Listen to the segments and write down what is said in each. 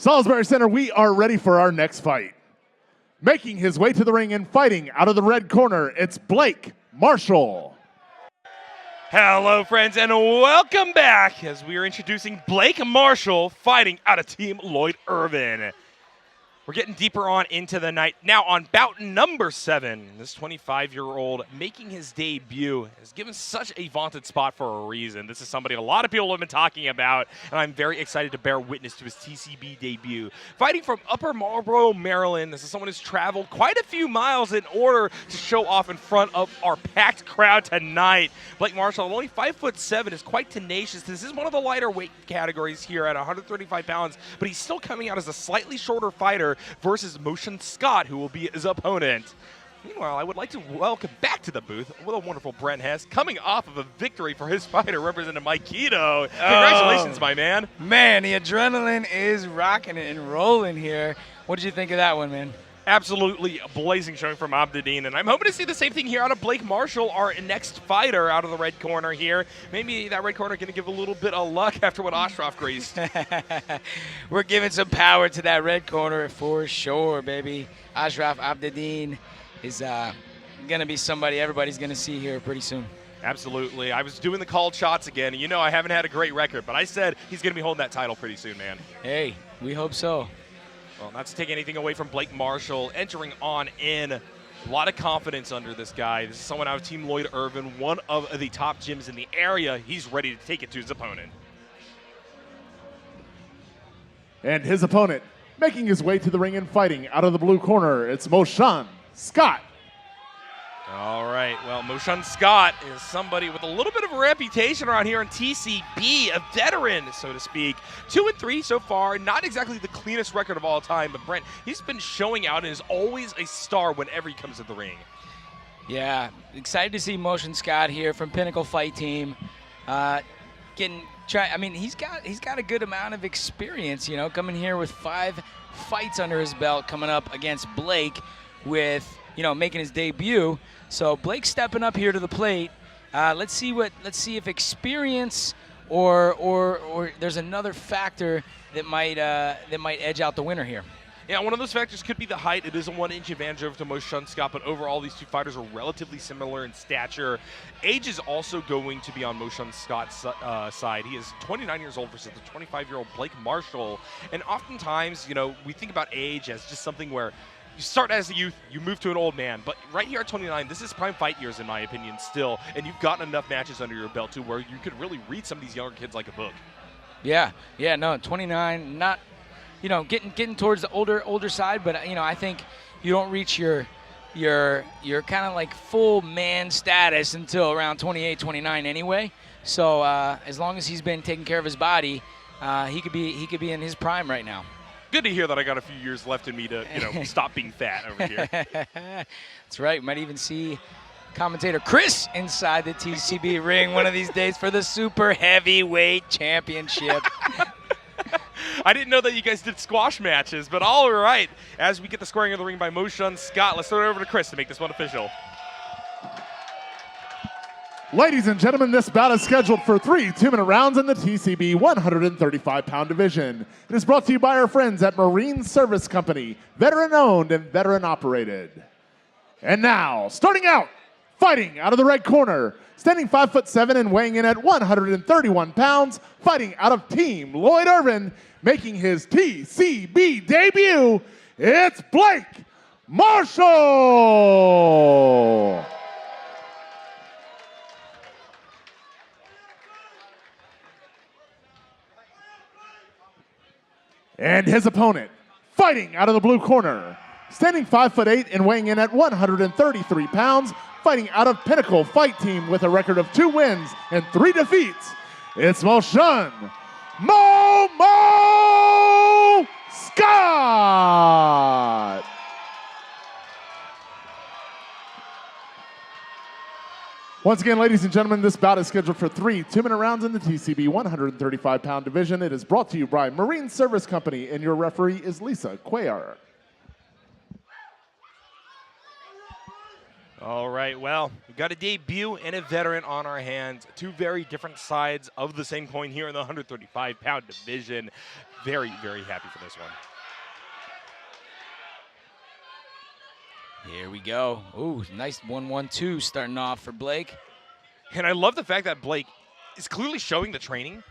Salisbury Center, we are ready for our next fight. Making his way to the ring and fighting out of the red corner, it's Blake Marshall. Hello, friends, and welcome back as we are introducing Blake Marshall fighting out of Team Lloyd Irvin. We're getting deeper on into the night. Now on bout number 7, this 25-year-old making his debut is given such a vaunted spot for a reason. This is somebody a lot of people have been talking about, and I'm very excited to bear witness to his TCB debut. Fighting from Upper Marlboro, Maryland, this is someone who's traveled quite a few miles in order to show off in front of our packed crowd tonight. Blake Marshall, only 5'7", is quite tenacious. This is one of the lighter weight categories here at 135 pounds, but he's still coming out as a slightly shorter fighter versus Moshun Scott, who will be his opponent. Meanwhile, I would like to welcome back to the booth with a wonderful Brent Hess, coming off of a victory for his fighter, representing Mike Keto. Congratulations, my man. Man, the adrenaline is rocking and rolling here. What did you think of that one, man? Absolutely a blazing showing from Abdedin, and I'm hoping to see the same thing here out of Blake Marshall, our next fighter out of the red corner here. Maybe that red corner going to give a little bit of luck after what Ashraf graced. We're giving some power to that red corner for sure, baby. Ashraf Abdedin is going to be somebody everybody's going to see here pretty soon. Absolutely. I was doing the called shots again, and you know I haven't had a great record, but I said he's going to be holding that title pretty soon, man. Hey, we hope so. Well, not to take anything away from Blake Marshall, entering on in. A lot of confidence under this guy. This is someone out of Team Lloyd Irvin, one of the top gyms in the area. He's ready to take it to his opponent. And his opponent, making his way to the ring and fighting out of the blue corner, it's Moshun Scott. All right, well, Moshun Scott is somebody with a little bit of a reputation around here in TCB, a veteran, so to speak. 2-3 so far, not exactly the cleanest record of all time, but Brent, he's been showing out and is always a star whenever he comes to the ring. Yeah, excited to see Moshun Scott here from Pinnacle Fight Team. I mean, he's got a good amount of experience, you know, coming here with 5 fights under his belt, coming up against Blake with, you know, making his debut. So Blake's stepping up here to the plate. Let's see if experience or there's another factor that might edge out the winner here. Yeah, one of those factors could be the height. It is a 1-inch advantage over to Moshun Scott, but overall these two fighters are relatively similar in stature. Age is also going to be on Moshun Scott's side. He is 29 years old versus the 25-year-old Blake Marshall. And oftentimes, you know, we think about age as just something where you start as a youth, you move to an old man. But right here at 29, this is prime fight years in my opinion still. And you've gotten enough matches under your belt too where you could really read some of these younger kids like a book. Yeah, no, 29, not, you know, getting towards the older side, but you know, I think you don't reach your kind of like full man status until around 28, 29 anyway. So as long as he's been taking care of his body, he could be in his prime right now. Good to hear that I got a few years left in me to, you know, stop being fat over here. That's right. Might even see commentator Chris inside the TCB ring one of these days for the Super Heavyweight Championship. I didn't know that you guys did squash matches, but all right. As we get the squaring of the ring by Moshun Scott, let's throw it over to Chris to make this one official. Ladies and gentlemen, this bout is scheduled for 3 2-minute rounds in the TCB 135-pound division. It is brought to you by our friends at Marine Service Company, veteran-owned and veteran-operated. And now, starting out, fighting out of the red corner, standing 5'7" and weighing in at 131 pounds, fighting out of Team Lloyd Irvin, making his TCB debut, it's Blake Marshall! And his opponent, fighting out of the blue corner, standing 5'8" and weighing in at 133 pounds, fighting out of Pinnacle Fight Team with a record of 2 wins and 3 defeats, it's Moshun Momo Scott! Once again, ladies and gentlemen, this bout is scheduled for 3 2-minute rounds in the TCB 135-pound division. It is brought to you by Marine Service Company, and your referee is Lisa Cuellar. All right, well, we've got a debut and a veteran on our hands. Two very different sides of the same coin here in the 135-pound division. Very, very happy for this one. Here we go. Ooh, nice 1-1-2 starting off for Blake. And I love the fact that Blake is clearly showing the training.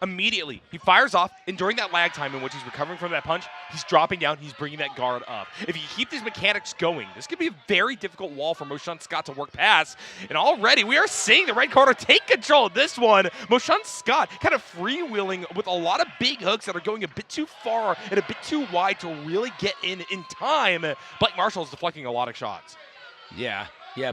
Immediately, he fires off, and during that lag time in which he's recovering from that punch, he's dropping down, he's bringing that guard up. If you keep these mechanics going, this could be a very difficult wall for Moshun Scott to work past. And already, we are seeing the red corner take control of this one. Moshun Scott kind of freewheeling with a lot of big hooks that are going a bit too far and a bit too wide to really get in time. Blake Marshall is deflecting a lot of shots. Yeah,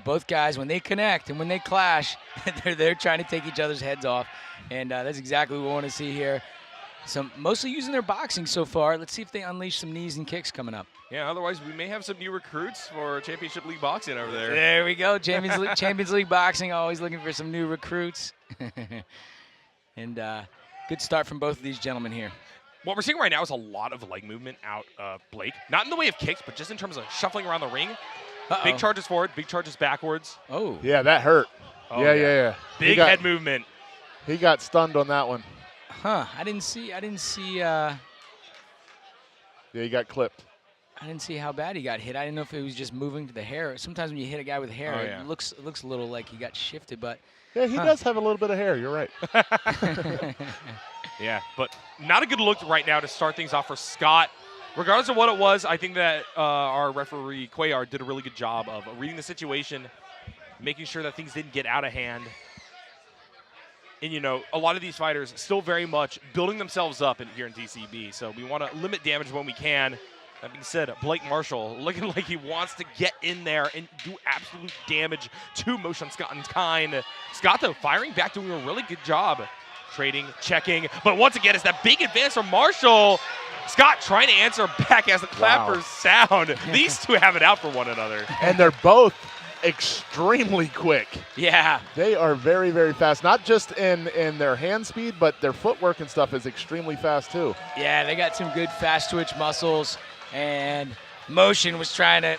both guys, when they connect and when they clash, they're trying to take each other's heads off. And that's exactly what we want to see here. Mostly using their boxing so far. Let's see if they unleash some knees and kicks coming up. Yeah, otherwise we may have some new recruits for Championship League boxing over there. There we go. Champions League boxing, always looking for some new recruits. And good start from both of these gentlemen here. What we're seeing right now is a lot of leg movement out of Blake. Not in the way of kicks, but just in terms of shuffling around the ring. Big charges forward, big charges backwards. Oh. Yeah, that hurt. Oh, yeah. Big head movement. He got stunned on that one. Huh, I didn't see. Yeah, he got clipped. I didn't see how bad he got hit. I didn't know if it was just moving to the hair. Sometimes when you hit a guy with hair, it looks a little like he got shifted, but. Yeah, he does have a little bit of hair. You're right. Yeah, but not a good look right now to start things off for Scott. Regardless of what it was, I think that our referee, Cuellar, did a really good job of reading the situation, making sure that things didn't get out of hand. And, you know, a lot of these fighters still very much building themselves up here in TCB, so we want to limit damage when we can. That being said, Blake Marshall looking like he wants to get in there and do absolute damage to Moshun Scott and kind. Scott, though, firing back, doing a really good job. Trading, checking, but once again, it's that big advance from Marshall. Scott trying to answer back as the clappers sound. These two have it out for one another. And they're both extremely quick. Yeah. They are very, very fast. Not just in their hand speed, but their footwork and stuff is extremely fast too. Yeah, they got some good fast twitch muscles, and Moshun was trying to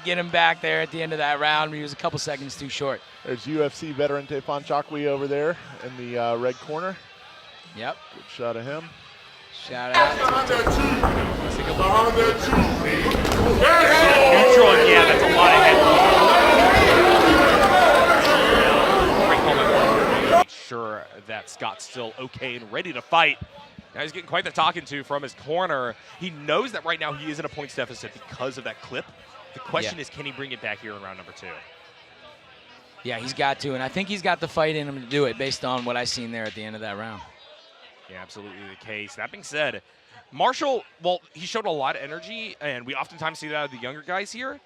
get him back there at the end of that round. He was a couple seconds too short. There's UFC veteran Tefon Chakwe over there in the red corner. Yep. Good shot of him. Shout out. Neutral, yeah, that's a lot of head. Make sure that Scott's still okay and ready to fight. Now he's getting quite the talking to from his corner. He knows that right now he is in a points deficit because of that clip. The question is, can he bring it back here in round number 2? Yeah, he's got to, and I think he's got the fight in him to do it based on what I seen there at the end of that round. Yeah, absolutely the case. That being said, Marshall, well, he showed a lot of energy, and we oftentimes see that out of the younger guys here.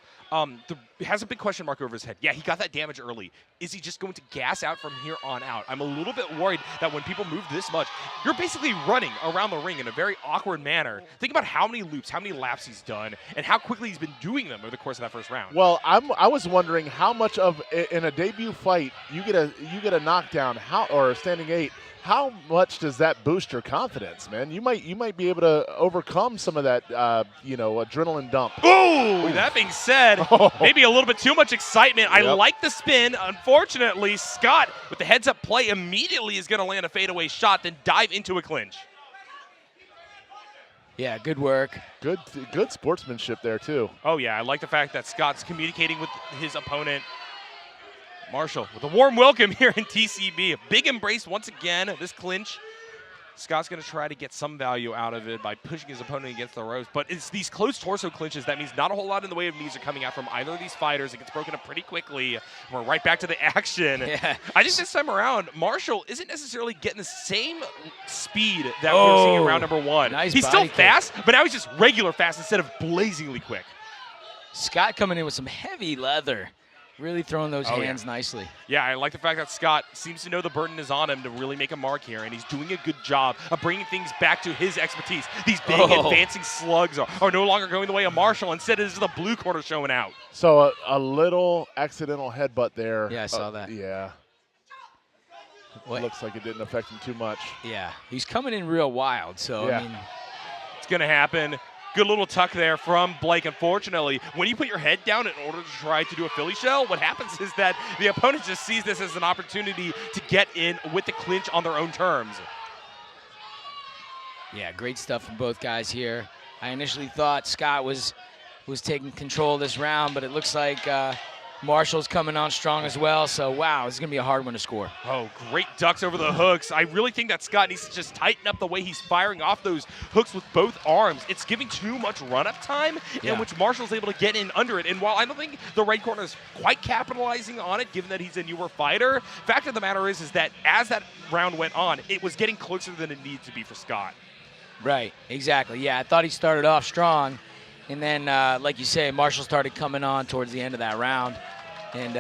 Has a big question mark over his head. Yeah, he got that damage early. Is he just going to gas out from here on out? I'm a little bit worried that when people move this much, you're basically running around the ring in a very awkward manner. Think about how many loops, how many laps he's done, and how quickly he's been doing them over the course of that first round. Well, I was wondering how much of in a debut fight you get a knockdown, or a standing 8. How much does that boost your confidence, man? You might be able to overcome some of that, adrenaline dump. Ooh! That being said, maybe a little bit too much excitement. Yep. I like the spin. Unfortunately, Scott, with the heads-up play, immediately is going to land a fadeaway shot, then dive into a clinch. Yeah, good work. Good sportsmanship there, too. Oh, yeah. I like the fact that Scott's communicating with his opponent. Marshall with a warm welcome here in TCB. A big embrace once again, this clinch. Scott's going to try to get some value out of it by pushing his opponent against the ropes. But it's these close torso clinches. That means not a whole lot in the way of knees are coming out from either of these fighters. It gets broken up pretty quickly. We're right back to the action. Yeah. I think this time around, Marshall isn't necessarily getting the same speed that we were seeing in round number 1. Nice he's still kick. fast, but now he's just regular fast instead of blazingly quick. Scott coming in with some heavy leather. Really throwing those hands nicely. Yeah, I like the fact that Scott seems to know the burden is on him to really make a mark here, and he's doing a good job of bringing things back to his expertise. These big advancing slugs are no longer going the way of Marshall. Instead, it is the blue corner showing out. So a little accidental headbutt there. Yeah, I saw that. Yeah. What? Looks like it didn't affect him too much. Yeah, he's coming in real wild, so, yeah. I mean. It's going to happen. Good little tuck there from Blake. Unfortunately, when you put your head down in order to try to do a Philly shell, what happens is that the opponent just sees this as an opportunity to get in with the clinch on their own terms. Yeah, great stuff from both guys here. I initially thought Scott was taking control of this round, but it looks like Marshall's coming on strong as well. So, wow, this is going to be a hard one to score. Oh, great ducks over the hooks. I really think that Scott needs to just tighten up the way he's firing off those hooks with both arms. It's giving too much run-up time in which Marshall's able to get in under it. And while I don't think the red corner is quite capitalizing on it, given that he's a newer fighter, fact of the matter is that as that round went on, it was getting closer than it needed to be for Scott. Right, exactly. Yeah, I thought he started off strong. And then, like you say, Marshall started coming on towards the end of that round. And,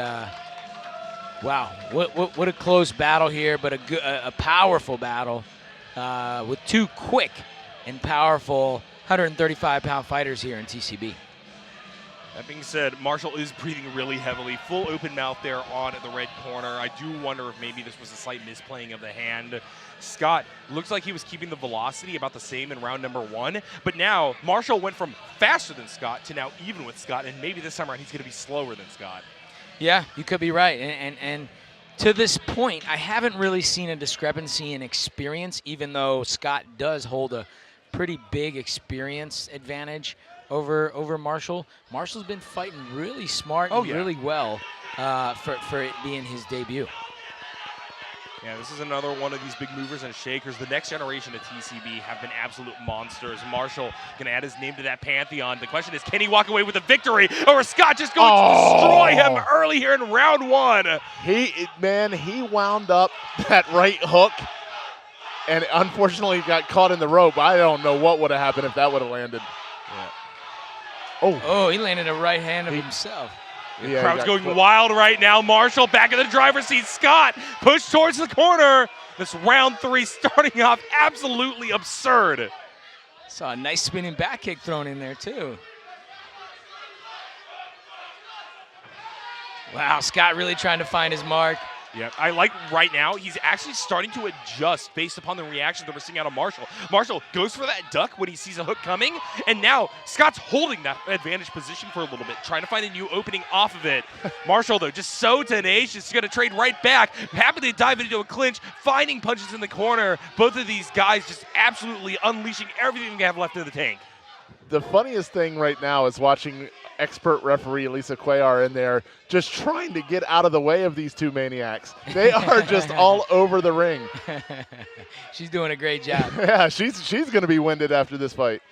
wow, what a close battle here, but a powerful battle with two quick and powerful 135-pound fighters here in TCB. That being said, Marshall is breathing really heavily. Full open mouth there on the red corner. I do wonder if maybe this was a slight misplaying of the hand. Scott looks like he was keeping the velocity about the same in round number 1. But now Marshall went from faster than Scott to now even with Scott. And maybe this time around he's going to be slower than Scott. Yeah, you could be right. And to this point, I haven't really seen a discrepancy in experience, even though Scott does hold a pretty big experience advantage over Marshall. Marshall's been fighting really smart and really well for it being his debut. Yeah, this is another one of these big movers and shakers. The next generation of TCB have been absolute monsters. Marshall going to add his name to that pantheon. The question is, can he walk away with a victory, or is Scott just going to destroy him early here in round 1? He wound up that right hook, and unfortunately got caught in the rope. I don't know what would have happened if that would have landed. Yeah. Oh, he landed a right hand of himself. The crowd's going wild right now. Marshall back in the driver's seat. Scott pushed towards the corner. This round 3 starting off absolutely absurd. Saw a nice spinning back kick thrown in there too. Wow, Scott really trying to find his mark. Yeah, I like right now, he's actually starting to adjust based upon the reactions that we're seeing out of Marshall. Marshall goes for that duck when he sees a hook coming, and now Scott's holding that advantage position for a little bit, trying to find a new opening off of it. Marshall, though, just so tenacious, he's going to trade right back, happily dive into a clinch, finding punches in the corner. Both of these guys just absolutely unleashing everything they have left in the tank. The funniest thing right now is watching expert referee Lisa Cuellar in there just trying to get out of the way of these two maniacs. They are just all over the ring. She's doing a great job. Yeah, she's going to be winded after this fight.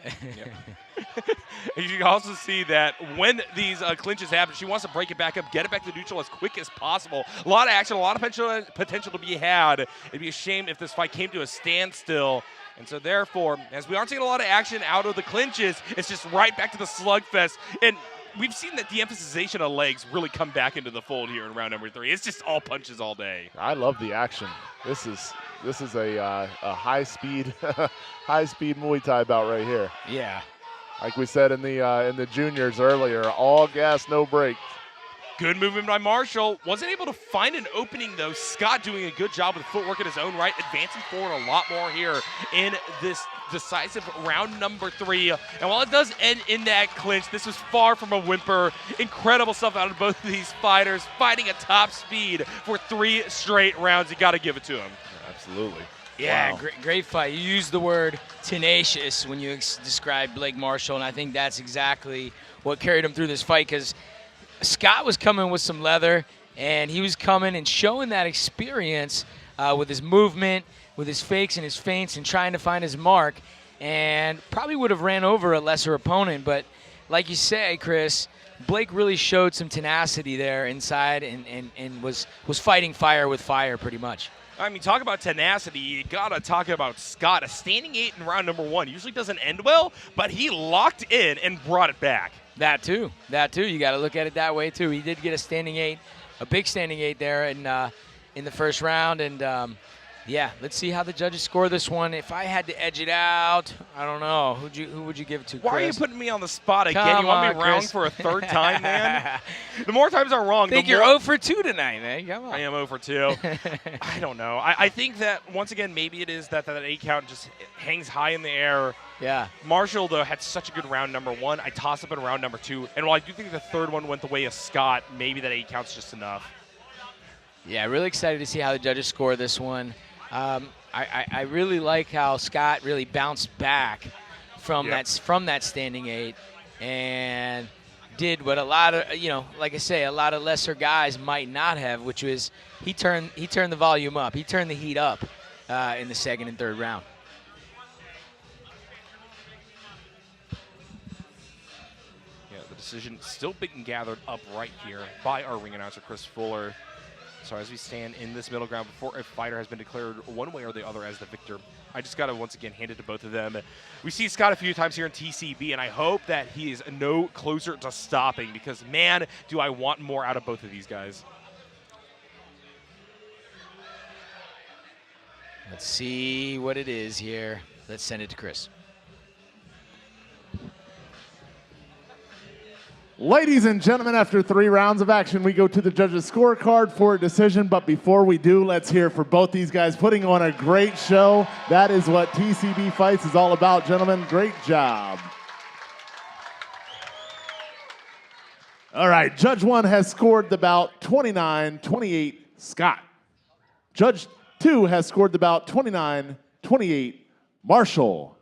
You can also see that when these clinches happen, she wants to break it back up, get it back to neutral as quick as possible. A lot of action, a lot of potential to be had. It'd be a shame if this fight came to a standstill. And so therefore, as we aren't seeing a lot of action out of the clinches, it's just right back to the slugfest. And we've seen that the emphasization of legs really come back into the fold here in round number 3. It's just all punches all day. I love the action. This is a high speed Muay Thai bout right here. Yeah. Like we said in the juniors earlier, all gas, no brakes. Good movement by Marshall. Wasn't able to find an opening, though. Scott doing a good job with footwork in his own right, advancing forward a lot more here in this decisive round number 3. And while it does end in that clinch, this was far from a whimper. Incredible stuff out of both of these fighters, fighting at top speed for 3 straight rounds. You got to give it to them. Absolutely. Yeah, wow. great fight. You used the word tenacious when you described Blake Marshall, and I think that's exactly what carried him through this fight, because Scott was coming with some leather, and he was coming and showing that experience with his movement, with his fakes and his feints, and trying to find his mark, and probably would have ran over a lesser opponent. But like you say, Chris, Blake really showed some tenacity there inside and was fighting fire with fire pretty much. I mean, talk about tenacity. You got to talk about Scott. A standing 8 in round number 1 usually doesn't end well, but he locked in and brought it back. That too. You got to look at it that way too. He did get a standing 8, a big standing 8 there in the first round, and Yeah, let's see how the judges score this one. If I had to edge it out, I don't know. Who would you give it to, Chris? Why are you putting me on the spot again? Come you want me on, wrong Chris. for a third time, man? The more times I'm wrong, I think the you're more 0 for 2 tonight, man. Come on. I am 0 for 2. I don't know. I think that, once again, maybe it is that 8 count just hangs high in the air. Yeah. Marshall, though, had such a good round number 1. I toss up in round number 2. And while I do think the third one went the way of Scott, maybe that 8 count's just enough. Yeah, really excited to see how the judges score this one. I really like how Scott really bounced back from that standing 8 and did what a lot of, like I say, a lot of lesser guys might not have, which was he turned the volume up. He turned the heat up in the second and third round. Yeah, the decision still being gathered up right here by our ring announcer, Chris Fuller. So as we stand in this middle ground before a fighter has been declared one way or the other as the victor, I just got to once again hand it to both of them. We see Scott a few times here in TCB, and I hope that he is no closer to stopping because, man, do I want more out of both of these guys. Let's see what it is here. Let's send it to Chris. Ladies and gentlemen, after 3 rounds of action, we go to the judges' scorecard for a decision. But before we do, let's hear for both these guys putting on a great show. That is what TCB Fights is all about, gentlemen. Great job. All right, Judge 1 has scored the bout 29-28, Scott. Judge 2 has scored the bout 29-28, Marshall.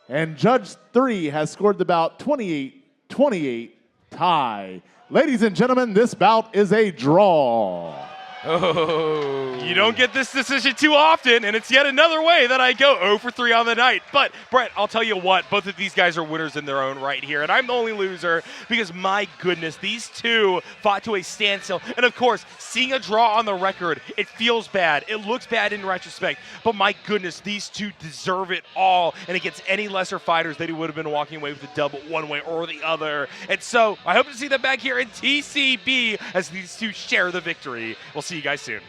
And Judge 3 has scored the bout 28-28, Ty. Ladies and gentlemen, this bout is a draw. Oh. You don't get this decision too often, and it's yet another way that I go 0 for 3 on the night. But, Brett, I'll tell you what, both of these guys are winners in their own right here, and I'm the only loser because, my goodness, these two fought to a standstill. And, of course, seeing a draw on the record, it feels bad. It looks bad in retrospect. But, my goodness, these two deserve it all. And against any lesser fighters, they would have been walking away with a double one way or the other. And so I hope to see them back here in TCB as these two share the victory. We'll see you guys soon.